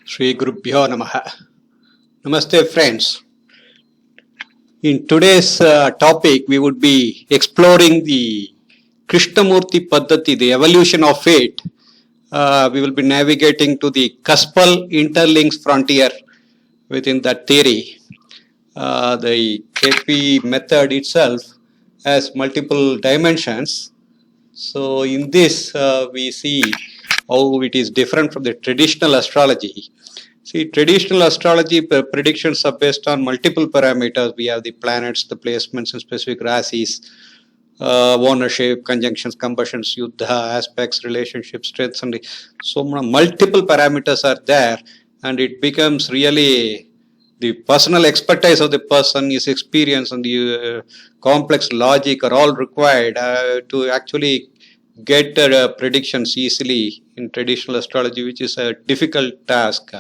Shri Gurubhyo Namaha. Namaste friends. In today's topic, we would be exploring the Krishnamurthy Paddhati, the evolution of fate. We will be navigating to the Cuspal Interlinks frontier within that theory. The KP method itself has multiple dimensions. So in this, we see how it is different from the traditional astrology. See, traditional astrology predictions are based on multiple parameters. We have the planets, the placements in specific rasis, ownership, conjunctions, combustions, yuddha, aspects, relationships, strengths, and so multiple parameters are there, and it becomes really the personal expertise of the person, his experience, and the complex logic are all required to actually get predictions easily in traditional astrology, which is a difficult task.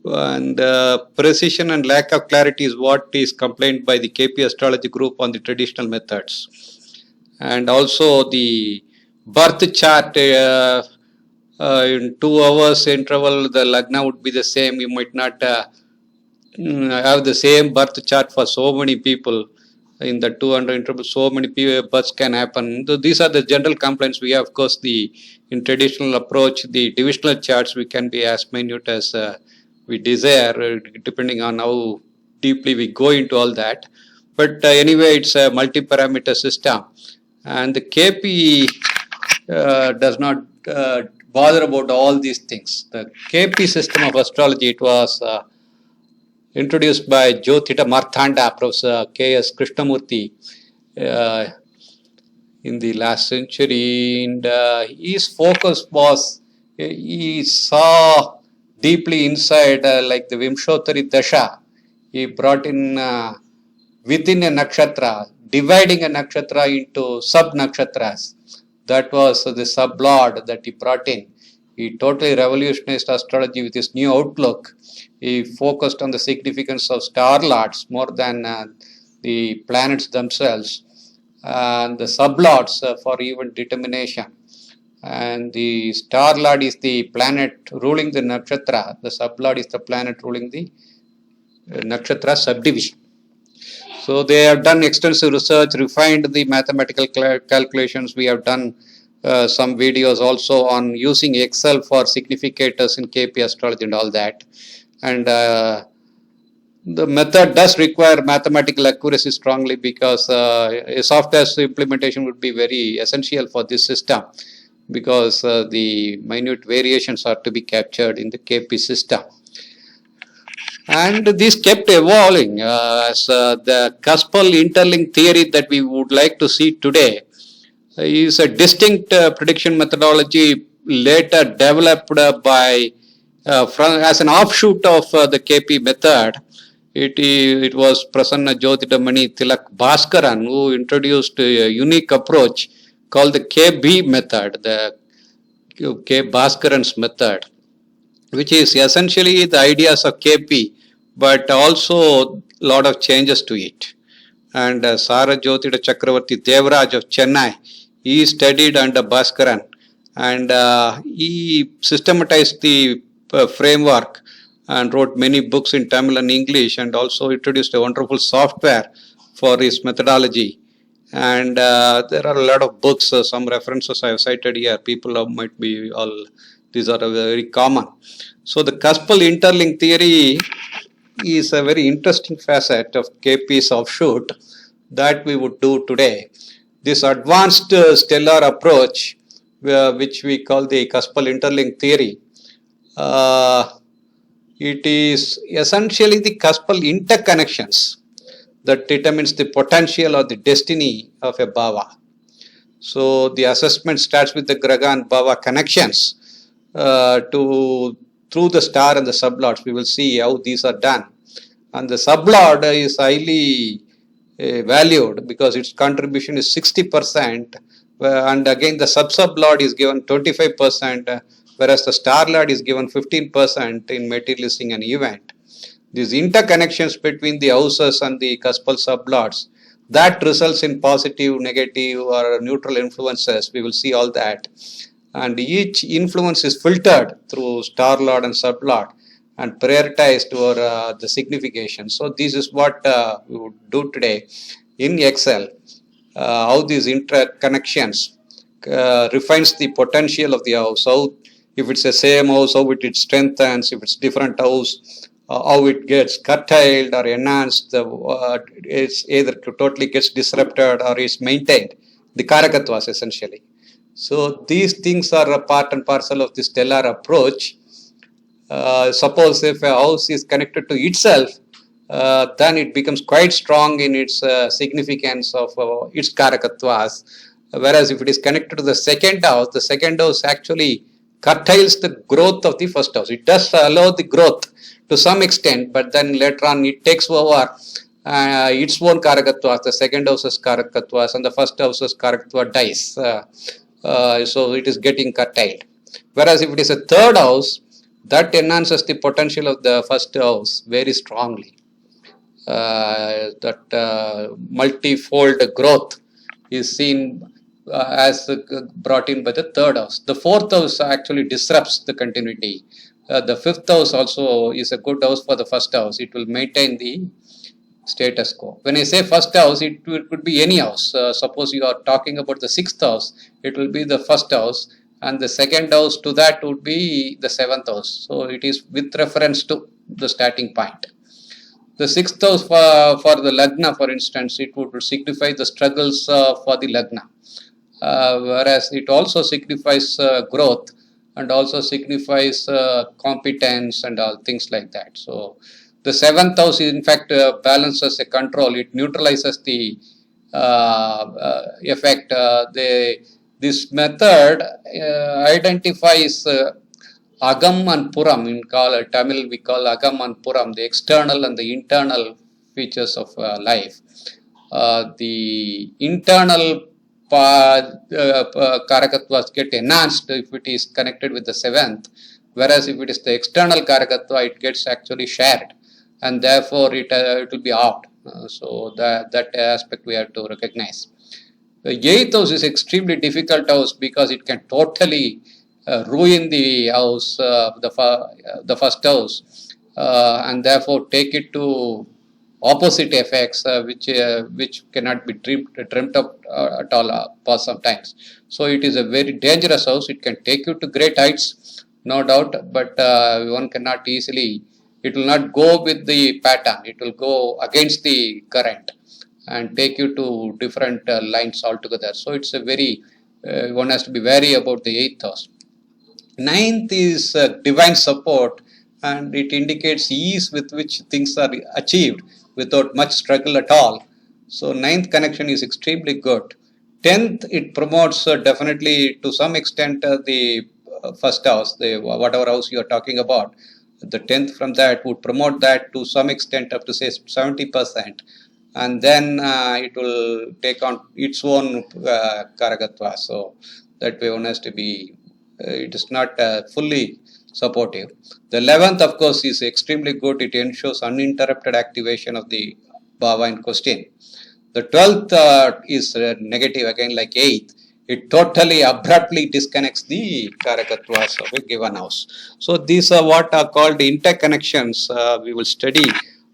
And precision and lack of clarity is what is complained by the KP astrology group on the traditional methods. And also the birth chart in 2 hours interval, the lagna would be the same. You might not have the same birth chart for so many people. In the 200 interval, so many births can happen. So these are the general complaints we have. Of course, in traditional approach, the divisional charts, we can be as minute as we desire, depending on how deeply we go into all that. But anyway, it's a multi-parameter system. And the KP does not bother about all these things. The KP system of astrology, it was introduced by Jyotita Marthanda, Professor KS Krishnamurthy in the last century. And his focus was, he saw deeply inside, like the Vimshottari Dasha. He brought in within a nakshatra, dividing a nakshatra into sub-nakshatras. That was the sublord that he brought in. He totally revolutionized astrology with his new outlook. He focused on the significance of star lords more than the planets themselves, and the sublords for even determination. And the star lord is the planet ruling the nakshatra. The sublord is the planet ruling the nakshatra subdivision. So they have done extensive research, refined the mathematical calculations. We have done some videos also on using Excel for significators in KP astrology and all that. And the method does require mathematical accuracy strongly, because a software implementation would be very essential for this system, because the minute variations are to be captured in the KP system. And this kept evolving as the Cuspal Interlink theory that we would like to see today is a distinct prediction methodology later developed by as an offshoot of the KP method. It was Prasanna Jyotitamani Tilak Bhaskaran who introduced a unique approach called the KB method, the K. Bhaskaran's method, which is essentially the ideas of KP, but also a lot of changes to it. And Sara Jyotita Chakravarti Devraj of Chennai, he studied under Bhaskaran, and he systematized the framework and wrote many books in Tamil and English, and also introduced a wonderful software for his methodology. And there are a lot of books, some references I have cited here. People might be all, these are very common. So the Cuspal Interlink theory is a very interesting facet of KP's offshoot that we would do today. This advanced stellar approach, which we call the Cuspal Interlink theory, it is essentially the Cuspal interconnections that determines the potential or the destiny of a bhava. So the assessment starts with the Graha and bhava connections through the star and the sublords. We will see how these are done. And the sublord is highly valued because its contribution is 60%, and again the sub-sublord is given 25%, whereas the star lord is given 15% in materializing an event. These interconnections between the houses and the Cuspal sublords, that results in positive, negative or neutral influences. We will see all that. And each influence is filtered through star lord and sublord. and prioritized over the signification. So this is what we would do today in Excel, how these interconnections refines the potential of the house, how if it's the same house, how it strengthens, if it's different house, how it gets curtailed or enhanced, it's either totally gets disrupted or is maintained, the karakatwas essentially. So these things are a part and parcel of the stellar approach. Suppose if a house is connected to itself, then it becomes quite strong in its significance of its karakatwas. Whereas if it is connected to the second house actually curtails the growth of the first house. It does allow the growth to some extent, but then later on it takes over its own karakatwas, the second house's karakatwas, and the first house's karakatva dies. So it is getting curtailed. Whereas if it is a third house, that enhances the potential of the first house very strongly. That multifold growth is seen as brought in by the third house. The fourth house actually disrupts the continuity. The fifth house also is a good house for the first house. It will maintain the status quo. When I say first house, it could be any house. Suppose you are talking about the sixth house, it will be the first house, and the second house to that would be the seventh house. So it is with reference to the starting point. The sixth house for the Lagna, for instance, it would signify the struggles for the Lagna. Whereas it also signifies growth and also signifies competence and all things like that. So the seventh house in fact balances a control. It neutralizes the effect. This method identifies Agam and Puram. In Tamil we call Agam and Puram, the external and the internal features of life. The internal karakatwas get enhanced if it is connected with the seventh, whereas if it is the external karakatva, it gets actually shared, and therefore it will be out. So that aspect we have to recognize. The eighth house is extremely difficult house because it can totally ruin the house, the first house, and therefore take it to opposite effects, which cannot be dreamt up at all for sometimes. So it is a very dangerous house. It can take you to great heights, no doubt, but one cannot easily. It will not go with the pattern. It will go against the current and take you to different lines altogether. So it's a very one has to be wary about the eighth house. Ninth is divine support, and it indicates ease with which things are achieved without much struggle at all. So ninth connection is extremely good. 10th, it promotes definitely to some extent the first house, the whatever house you are talking about. The 10th from that would promote that to some extent up to say 70%, and then it will take on its own karagatva. So that way one has to be, it is not fully supportive. The 11th, of course, is extremely good. It ensures uninterrupted activation of the bhava in question. The 12th is negative again, like 8th. It totally abruptly disconnects the karakatvas of a given house. So these are what are called interconnections. We will study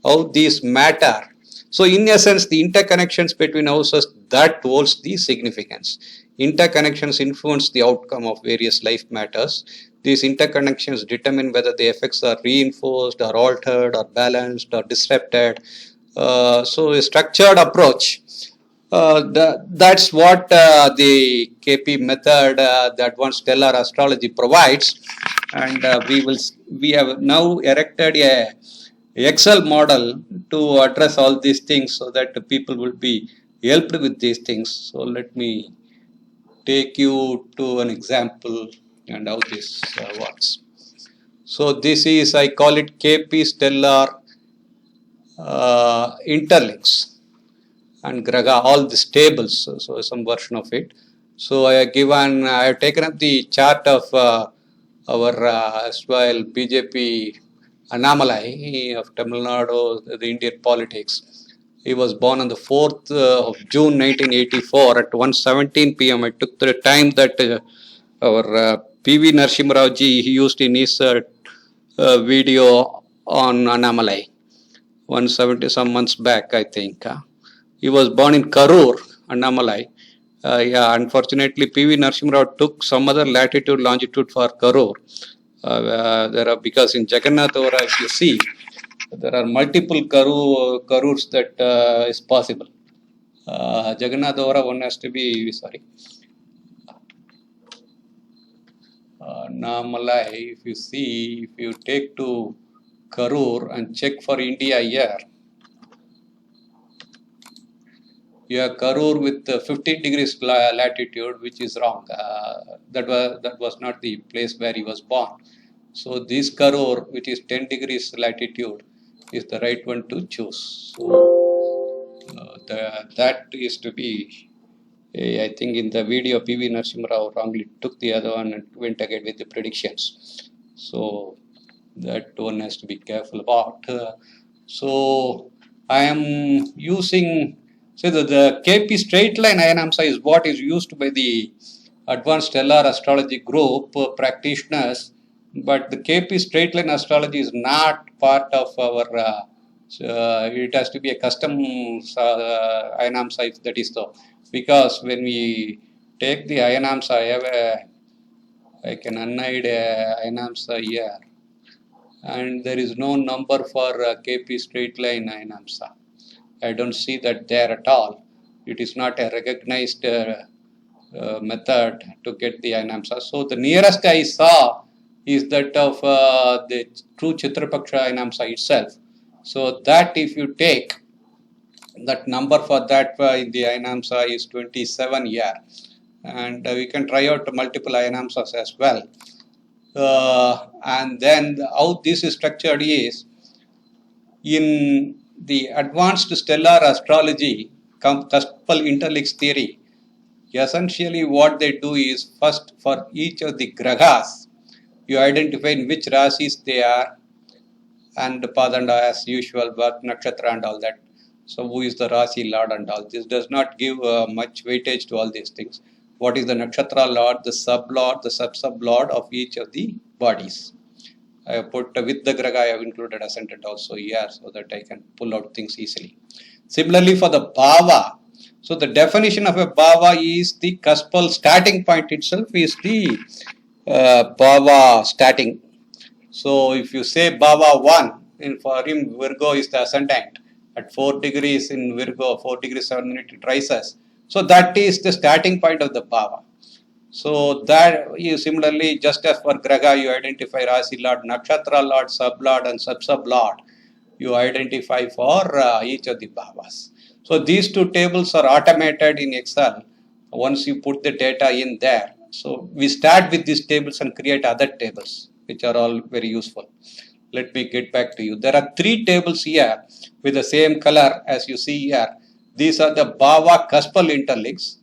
how these matter. So in essence, the interconnections between houses, that holds the significance. Interconnections influence the outcome of various life matters. These interconnections determine whether the effects are reinforced or altered or balanced or disrupted. So a structured approach. That's what the KP method, the advanced stellar astrology, provides, and we have now erected a Excel model to address all these things so that the people will be helped with these things. So let me take you to an example and how this works. So this is, I call it KP stellar interlinks and Graga, all these tables, so some version of it. So I have taken up the chart of our as well BJP Annamalai of Tamil Nadu, the Indian politics. He was born on the 4th of June 1984 at 1:17 p.m. I took the time that our P.V. Narasimha Rao ji he used in his video on anomaly, 170 some months back, I think. He was born in Karur, Annamalai. Yeah, unfortunately, P.V. Narasimha Rao took some other latitude, longitude for Karur. There are, because in Jagannath Ora, if you see, there are multiple Karurs that is possible. Jagannath Ora, one has to be, sorry. Annamalai, if you see, if you take to Karur and check for India here, you have Karur with 15 degrees latitude, which is wrong. That was not the place where he was born. So this Karur, which is 10 degrees latitude, is the right one to choose. So that is to be, I think in the video P.V. Narasimha Rao wrongly took the other one and went ahead with the predictions. So that one has to be careful about. So I am using, so the KP straight line Ayanamsa is what is used by the advanced stellar astrology group practitioners, but the KP straight line astrology is not part of our, it has to be a custom Ayanamsa if that is so. Because when we take the Ayanamsa, I can unhide Ayanamsa here, and there is no number for KP straight line Ayanamsa. I don't see that there at all. It is not a recognized method to get the Ayanamsa. So the nearest I saw is that of the true Chitrapaksha Ayanamsa itself. So that if you take that number for that in the Ayanamsa is 27 here. And we can try out multiple Ayanamsas as well. And then how this is structured is, in the advanced stellar astrology, Cuspal Interlinks theory, essentially what they do is, first for each of the grahas, you identify in which rasis they are, and Padanda as usual, birth nakshatra and all that. So who is the Rasi Lord and all. This does not give much weightage to all these things. What is the nakshatra Lord, the sublord, the sub-sublord of each of the bodies. I have put with the graha, I have included ascendant also here so that I can pull out things easily. Similarly for the bhava, so the definition of a bhava is the cuspal starting point itself is the bhava starting. So if you say bhava 1, for him Virgo is the ascendant, at 4 degrees in Virgo, 4 degrees 7 minutes it rises. So that is the starting point of the bhava. So that you similarly, just as for Graha, you identify Rasi Lord, Nakshatra Lord, Sublord and Sub-Sublord. You identify for each of the bhavas. So these two tables are automated in Excel once you put the data in there. So we start with these tables and create other tables, which are all very useful. Let me get back to you. There are 3 tables here with the same color as you see here. These are the Bhava Cuspal Interlinks.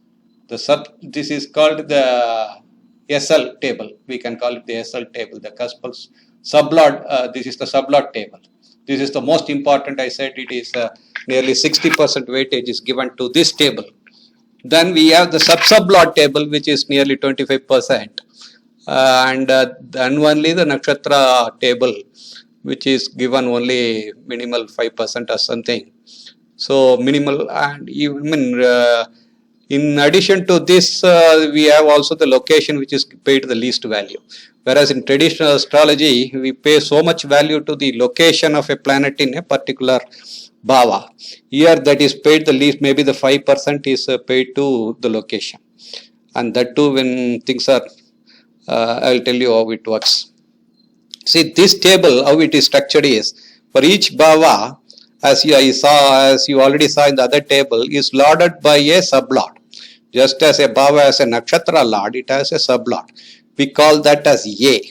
This is called the SL table. We can call it the SL table, the Cuspal sublord. This is the sublord table. This is the most important. I said it is nearly 60% weightage is given to this table. Then we have the sub-sublord table, which is nearly 25%. And then only the nakshatra table, which is given only minimal 5% or something. So minimal, and even in addition to this, we have also the location, which is paid the least value. Whereas in traditional astrology, we pay so much value to the location of a planet in a particular bhava. Here that is paid the least, maybe the 5% is paid to the location. And that too when things are, I will tell you how it works. See, this table, how it is structured is, for each bhava, as you already saw in the other table, is lorded by a sublord. Just as a bhava has a nakshatra lord, it has a sublord. We call that as A.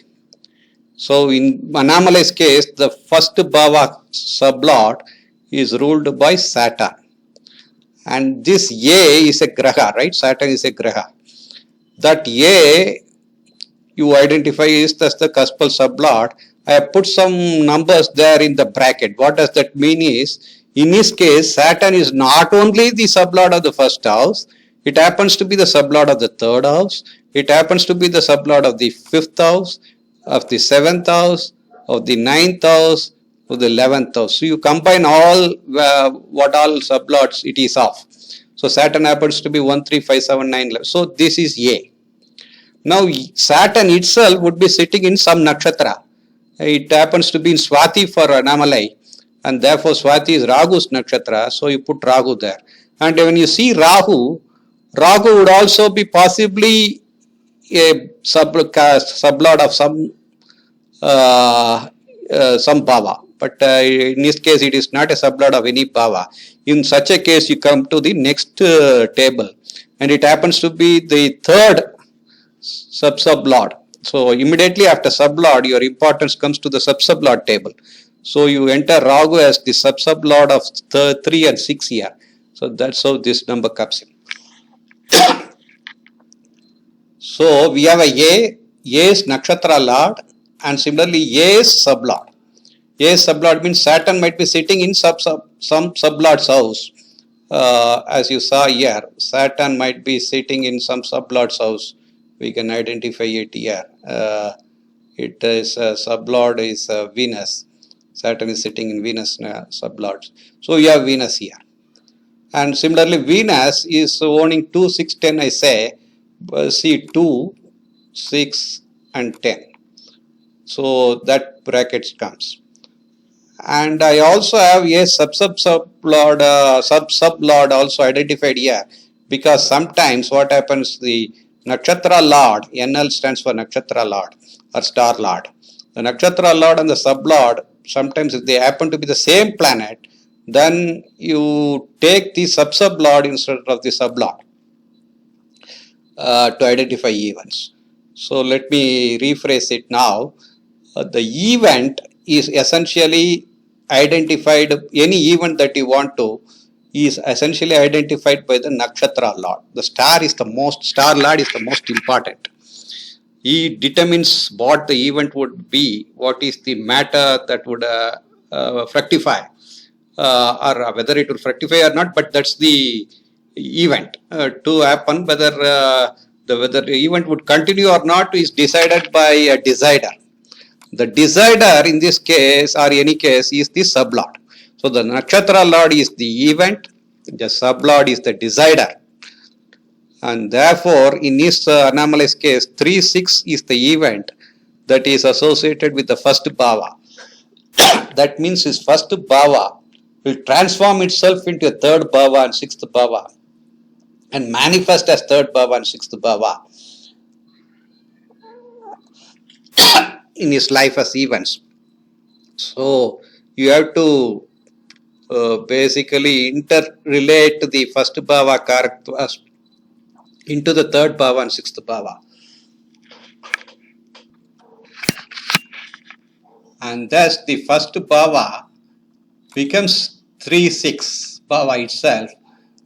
So in Annamalai's case, the first bhava sublord is ruled by Saturn. And this A is a graha, right? Saturn is a graha. That A you identify is thus the cuspal sublord. I have put some numbers there in the bracket. What does that mean is, in this case, Saturn is not only the sublord of the first house, it happens to be the sublord of the third house, it happens to be the sublord of the fifth house, of the seventh house, of the 9th house, of the 11th house. So you combine all what all sublords it is of. So Saturn happens to be 1, 3, 5, 7, 9, 11. So this is A. Now Saturn itself would be sitting in some nakshatra. It happens to be in Swati for Anamalai, and therefore Swati is Rahu's nakshatra, so you put Rahu there. And when you see Rahu, Rahu would also be possibly a sublord of some bhava, but in this case it is not a sublord of any bhava. In such a case, you come to the next table, and it happens to be the third sublord. So immediately after sublord, your importance comes to the sublord table. So you enter Rahu as the sublord of 3 and 6 here. So that's how this number comes in. So we have A is nakshatra lord, and similarly A is sublord. A sublord means Saturn might be sitting in some sublord's house. As you saw here, Saturn might be sitting in some sublord's house. We can identify it here. It is sublord is Venus. Saturn is sitting in Venus sublords. So you have Venus here. And similarly, Venus is owning 2, 6, 10, I say. See 2, 6 and 10. So that bracket comes. And I also have a sublord also identified here, because sometimes what happens, the nakshatra lord, NL stands for nakshatra lord or star lord. The nakshatra lord and the sublord, sometimes if they happen to be the same planet, then you take the sublord instead of the sublord to identify events. So let me rephrase it now. The event is essentially identified, any event that you want to is essentially identified by the nakshatra lord. The star lord is the most important. He determines what the event would be, what is the matter that would fructify, or whether it will fructify or not, but that's the event to happen. Whether the event would continue or not is decided by a decider. The decider in this case or any case is the sublord. So the nakshatra lord is the event, the sublord is the decider. And therefore, in this anomalous case, 3, 6 is the event that is associated with the first bhava. That means his first bhava will transform itself into a third bhava and sixth bhava and manifest as third bhava and sixth bhava in his life as events. So you have to basically interrelate the first bhava characters into the third bhava and sixth bhava. And thus the first bhava becomes 3-6 bhava itself.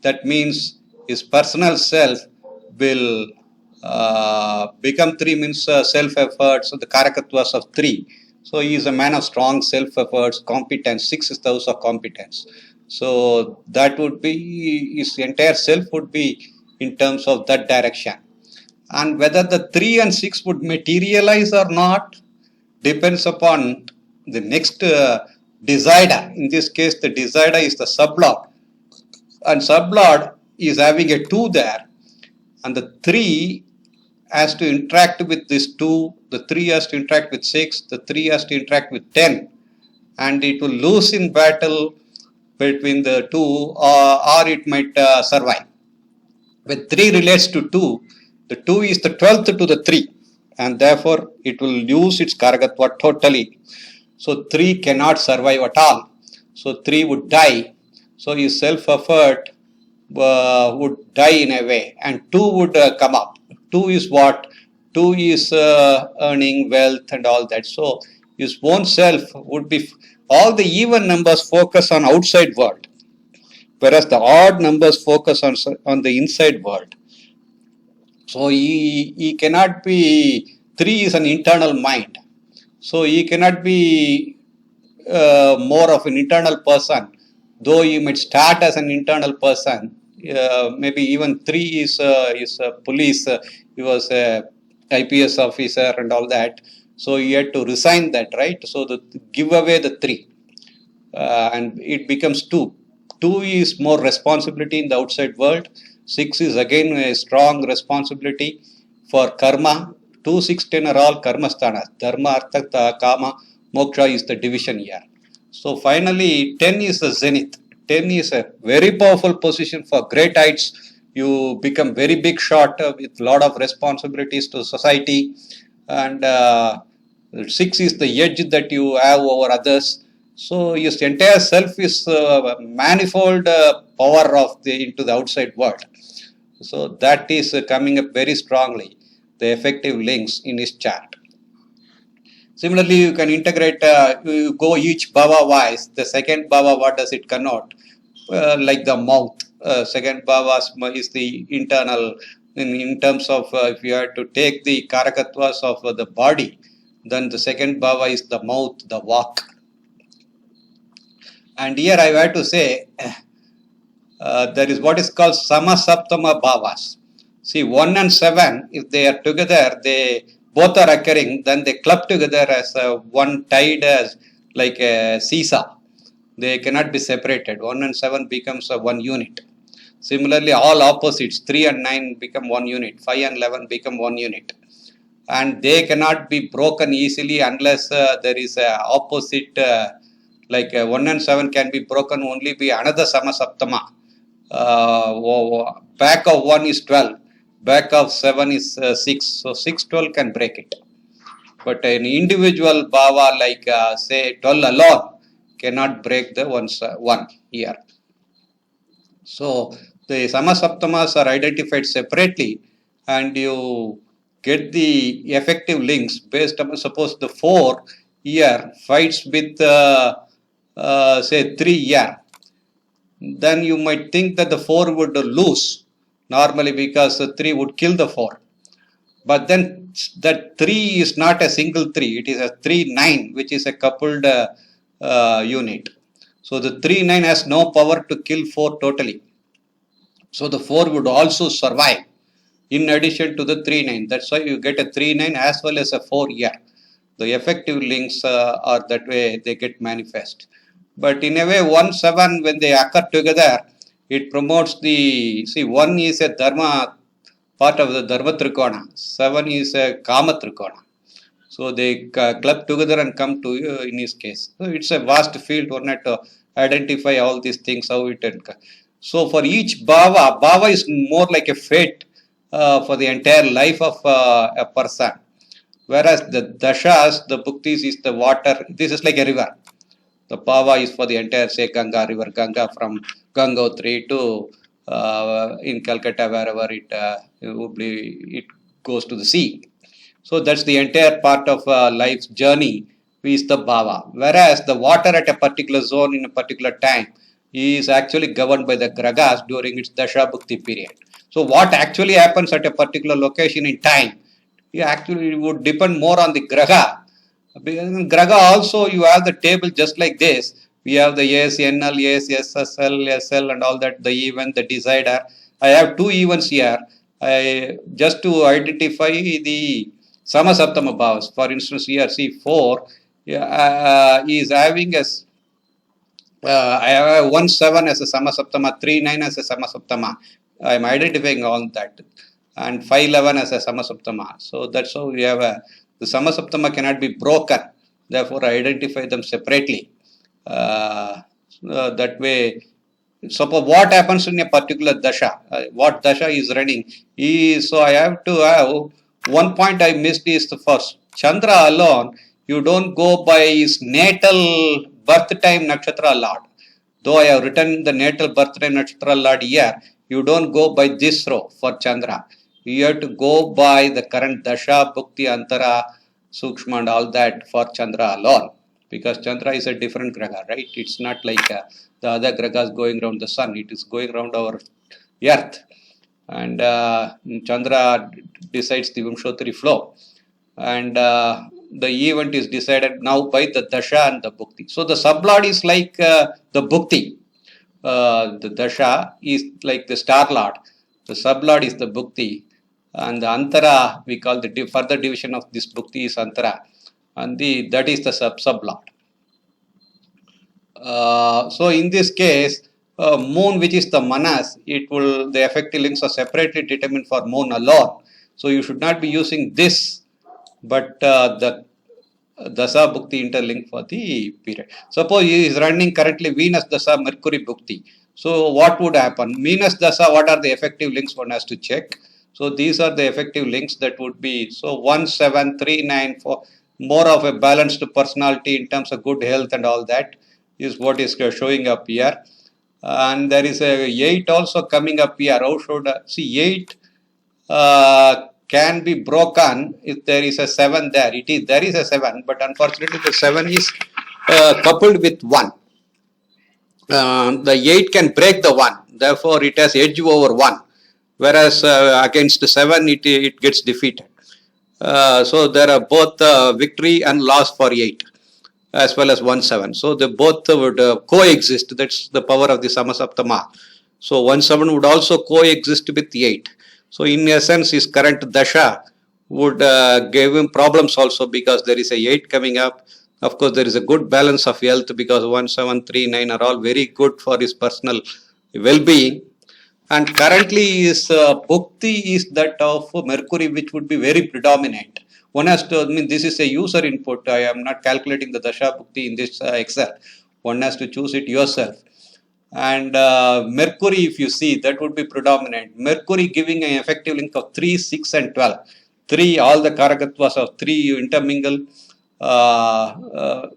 That means his personal self will become 3, means self-effort, so the karakattvas of 3. So he is a man of strong self-efforts, competence. 6 is the house of competence. So that would be, his entire self would be in terms of that direction. And whether the 3 and 6 would materialize or not depends upon the next decider. In this case, the decider is the sublord. And sublord is having a 2 there. And the 3 has to interact with this 2, the 3 has to interact with 6, the 3 has to interact with 10, and it will lose in battle between the 2, or it might survive. When 3 relates to 2, the 2 is the 12th to the 3, and therefore it will lose its karakatva totally. So 3 cannot survive at all. So 3 would die. So his self-effort would die in a way, and 2 would come up. 2 is what? 2 is earning wealth and all that. So his own self would be, all the even numbers focus on outside world, whereas the odd numbers focus on the inside world. So he cannot be, 3 is an internal mind. So he cannot be more of an internal person, though he might start as an internal person. Maybe even 3 is a police, he was a IPS officer and all that. So you had to resign that, right? So give away the 3, and it becomes 2. 2 is more responsibility in the outside world. 6 is again a strong responsibility for karma. 2, 6, 10 are all karma sthanas. Dharma, artha, kama, moksha is the division here. So finally, 10 is the zenith. 10 is a very powerful position for great heights. You become very big shot with a lot of responsibilities to society, and 6 is the edge that you have over others. So your entire self is manifold power of into the outside world. So that is coming up very strongly, the effective links in his chart. Similarly, you can integrate, you go each bhava wise. The second bhava, what does it connote? Like the mouth. Second bhava is the internal, in terms of if you have to take the karakatwas of the body, then the second bhava is the mouth, the walk. And here I have to say, there is what is called samasaptama bhavas. See, 1 and 7, if they are together, they both are occurring, then they club together as one tied as like a seesaw. They cannot be separated. 1 and 7 becomes one unit. Similarly, all opposites, 3 and 9 become one unit, 5 and 11 become one unit. And they cannot be broken easily unless there is a opposite, like 1 and 7 can be broken only by another samasaptama. Back of 1 is 12, back of 7 is 6, so 6, 12 can break it. But an individual bhava like say 12 alone cannot break the 1 here. So the samasaptamas are identified separately, and you get the effective links based on, suppose the 4 here fights with say 3 here. Then you might think that the 4 would lose normally because the 3 would kill the 4. But then that 3 is not a single 3, it is a 3-9, which is a coupled unit. So the 3-9 has no power to kill 4 totally. So the 4 would also survive in addition to the 3-9. That's why you get a 3-9 as well as a 4 here. The effective links are that way they get manifest. But in a way, 1-7, when they occur together, it promotes the, see, 1 is a dharma, part of the dharma trikona, 7 is a kama trikona. So they club together and come to you in his case. So it's a vast field, one had to identify all these things, how it. So for each bhava, bhava is more like a fate for the entire life of a person. Whereas the dashas, the bhuktis is the water, this is like a river. The bhava is for the entire, say, Ganga river, Ganga from Gangotri to in Calcutta, wherever it goes to the sea. So that's the entire part of life's journey is the bhava. Whereas the water at a particular zone in a particular time is actually governed by the gragas during its dasha bhukti period. So what actually happens at a particular location in time, you actually would depend more on the graha. In graha also you have the table just like this. We have the ASNL, ASSL, SL and all that, the event, the decider. I have 2 events here. Just to identify the samasaptama bhavas. For instance, here see 4 is having a I have 1-7 as a samasaptama, 3-9 as a samasaptama. I am identifying all that, and 5-11 as a samasaptama. So that's how we have the samasaptama cannot be broken. Therefore, I identify them separately. That way, suppose what happens in a particular dasha, what dasha is running. So I have to have one point I missed is the first. Chandra alone, you don't go by his natal birth time nakshatra lord. Though I have written the natal birth time nakshatra lord here, you don't go by this row for Chandra. You have to go by the current dasha, bhukti, antara, sukshma and all that for Chandra alone. Because Chandra is a different graha, right? It's not like the other grahas going around the sun. It is going around our earth. And Chandra decides the Vimshottari flow. And the event is decided now by the Dasha and the Bhukti. So the sublord is like the Bhukti. The Dasha is like the star lord. The sublord is the Bhukti. And the Antara, we call the further division of this Bhukti is Antara. and that is the sublord. So in this case, moon, which is the manas, the effective links are separately determined for moon alone. So you should not be using this, but the Dasha Bhukti interlink for the period. Suppose he is running currently Venus Dasha Mercury Bhukti. So what would happen? Venus Dasha, what are the effective links one has to check? So these are the effective links that would be, so 1, 7, 3, 9, 4, more of a balanced personality in terms of good health and all that is what is showing up here. And there is a 8 also coming up here. How should see 8 can be broken if there is a 7 there. There is a 7, but unfortunately the 7 is coupled with 1. The 8 can break the 1, therefore it has edge over 1, whereas against the 7 it gets defeated. So there are both victory and loss for 8 as well as 1, 7. So they both would coexist. That's the power of the Samasaptama. So 1, 7 would also coexist with 8. So in essence, his current Dasha would give him problems also because there is a 8 coming up. Of course, there is a good balance of health because 1, 7, 3, 9 are all very good for his personal well-being. And currently his bhukti is that of Mercury, which would be very predominant. One has to, this is a user input. I am not calculating the Dasha Bhukti in this Excel. One has to choose it yourself. And Mercury, if you see, that would be predominant. Mercury giving an effective link of 3, 6 and 12. 3, all the Karakatvas of 3 you intermingle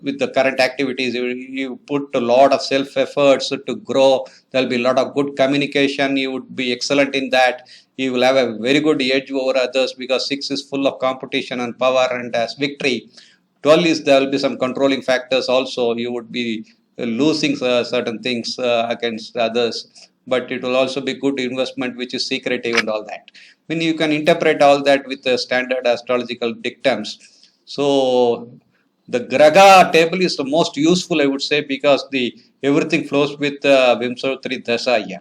with the current activities. You put a lot of self-efforts to grow. There will be a lot of good communication. You would be excellent in that. You will have a very good edge over others because 6 is full of competition and power and as victory. 12 is there will be some controlling factors also. You would be losing certain things against others, but it will also be good investment which is secretive and all that. You can interpret all that with the standard astrological dictums. So the Graha table is the most useful, I would say, because everything flows with Vimsotri Dasha here.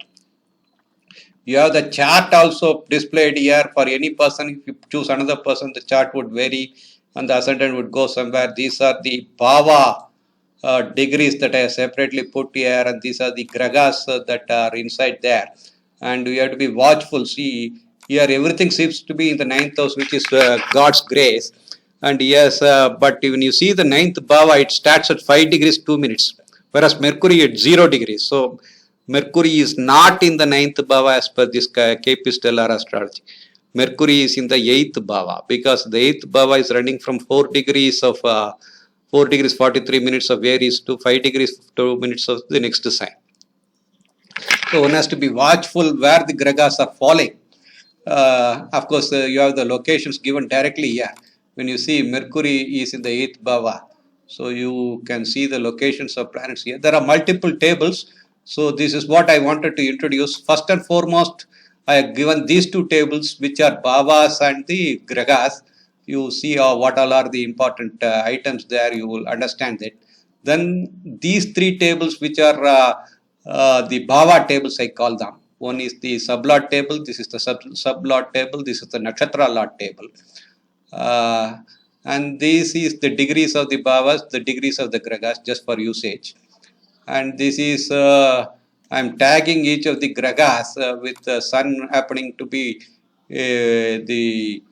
You have the chart also displayed here for any person. If you choose another person, the chart would vary and the ascendant would go somewhere. These are the Bhava degrees that I have separately put here, and these are the Grahas that are inside there. And we have to be watchful. See, here everything seems to be in the 9th house, which is God's grace. And yes, but when you see the 9th Bhava, it starts at 5 degrees 2 minutes, whereas Mercury at 0 degrees. So Mercury is not in the 9th Bhava as per this KP stellar astrology. Mercury is in the 8th Bhava because the 8th Bhava is running from 4 degrees of 4 degrees 43 minutes of Aries to 5 degrees 2 minutes of the next sign. So one has to be watchful where the Grahas are falling. Of course, you have the locations given directly here. When you see Mercury is in the 8th Bhava, so you can see the locations of planets here. There are multiple tables. So this is what I wanted to introduce. First and foremost, I have given these 2 tables, which are Bhavas and the Grahas. You see what all are the important items there. You will understand it. Then these 3 tables, which are the Bhava tables, I call them. One is the sublord table. This is the sublord table. This is the nakshatra lord table. And this is the degrees of the Bhavas, the degrees of the Grahas, just for usage. And this is I am tagging each of the Grahas with the sun happening to be the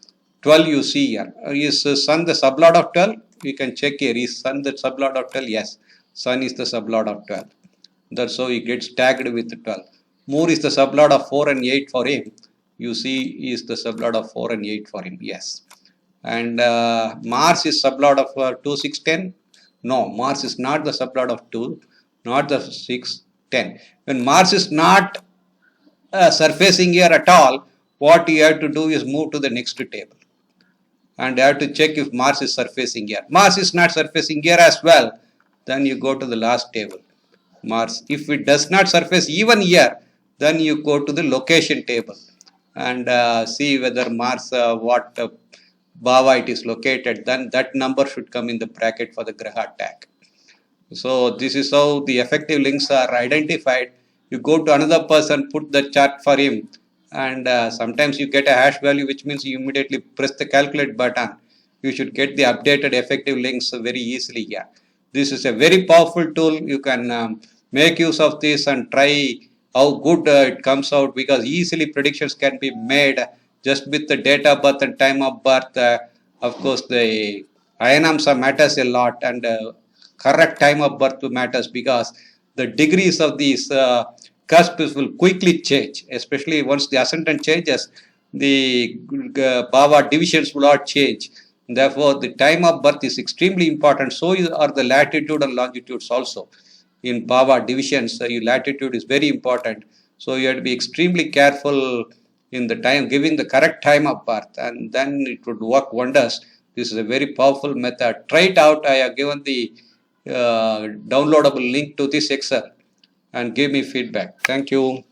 12 you see here. Is sun the sublord of 12? You can check here. Is sun the sublord of 12? Yes, sun is the sublord of 12. That's how he gets tagged with 12. Moon is the sublord of 4 and 8 for him. You see, he is the sublord of 4 and 8 for him. Yes. And Mars is sublord of 2, 6, 10. No, Mars is not the sublord of 2, not the 6, 10. When Mars is not surfacing here at all, what you have to do is move to the next table. And you have to check if Mars is surfacing here. Mars is not surfacing here as well. Then you go to the last table. Mars. If it does not surface even here, then you go to the location table and see whether Mars, what Bhava it is located, then that number should come in the bracket for the Graha tag. So this is how the effective links are identified. You go to another person, put the chart for him, and sometimes you get a hash value, which means you immediately press the calculate button you should get the updated effective links very easily here. This is a very powerful tool. You can make use of this and try how good it comes out, because easily predictions can be made just with the date of birth and time of birth. Of course, the INAMSA matters a lot, and correct time of birth matters, because the degrees of these cusps will quickly change, especially once the ascendant changes, the Bhava divisions will not change. Therefore, the time of birth is extremely important. So are the latitude and longitudes also. In Bhava divisions, latitude is very important. So you have to be extremely careful in the time, giving the correct time of birth, and then it would work wonders. This is a very powerful method. Try it out. I have given the downloadable link to this Excel, and give me feedback. Thank you.